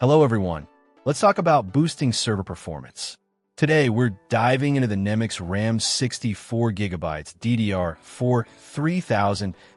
Hello everyone. Let's talk about boosting server performance. Today we're diving into the NEMIX RAM 64GB DDR4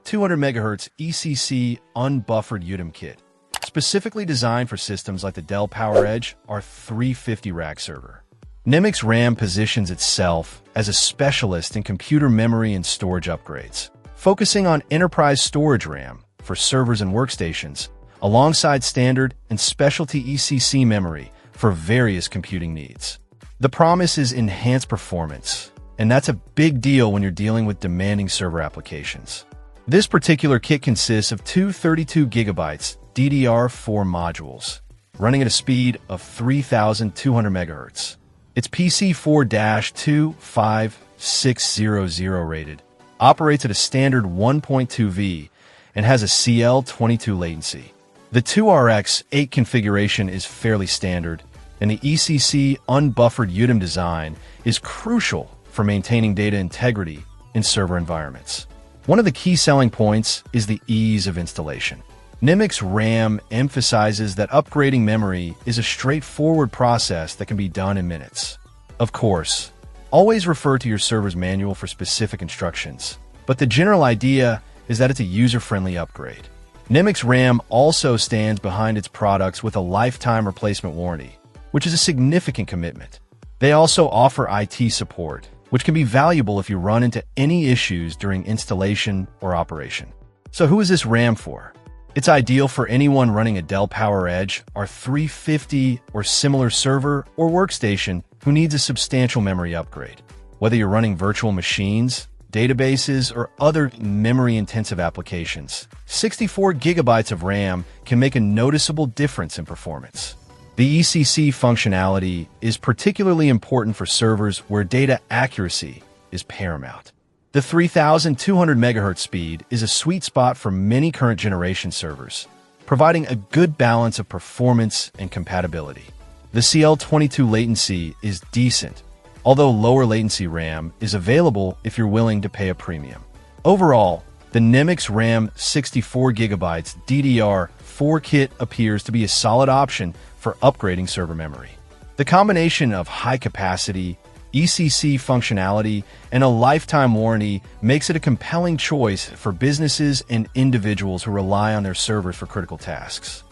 3200MHz ECC unbuffered UDIM kit, specifically designed for systems like the Dell PowerEdge R350 rack server. NEMIX RAM positions itself as a specialist in computer memory and storage upgrades, focusing on enterprise storage RAM for servers and workstations, alongside standard and specialty ECC memory for various computing needs. The promise is enhanced performance, and that's a big deal when you're dealing with demanding server applications. This particular kit consists of two 32GB DDR4 modules, running at a speed of 3200 MHz. It's PC4-25600 rated, operates at a standard 1.2V, and has a CL22 latency. The 2RX8 configuration is fairly standard, and the ECC unbuffered UDIM design is crucial for maintaining data integrity in server environments. One of the key selling points is the ease of installation. NEMIX RAM emphasizes that upgrading memory is a straightforward process that can be done in minutes. Of course, always refer to your server's manual for specific instructions, but the general idea is that it's a user-friendly upgrade. NEMIX RAM also stands behind its products with a lifetime replacement warranty, which is a significant commitment. They also offer IT support, which can be valuable if you run into any issues during installation or operation. So who is this RAM for? It's ideal for anyone running a Dell PowerEdge R350 or similar server or workstation who needs a substantial memory upgrade. Whether you're running virtual machines, databases, or other memory-intensive applications, 64 GB of RAM can make a noticeable difference in performance. The ECC functionality is particularly important for servers where data accuracy is paramount. The 3200 MHz speed is a sweet spot for many current generation servers, providing a good balance of performance and compatibility. The CL22 latency is decent, although lower latency RAM is available if you're willing to pay a premium. Overall, the NEMIX RAM 64GB DDR4 kit appears to be a solid option for upgrading server memory. The combination of high capacity, ECC functionality, and a lifetime warranty makes it a compelling choice for businesses and individuals who rely on their servers for critical tasks.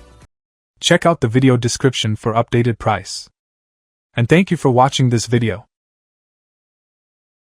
Check out the video description for updated price. And thank you for watching this video.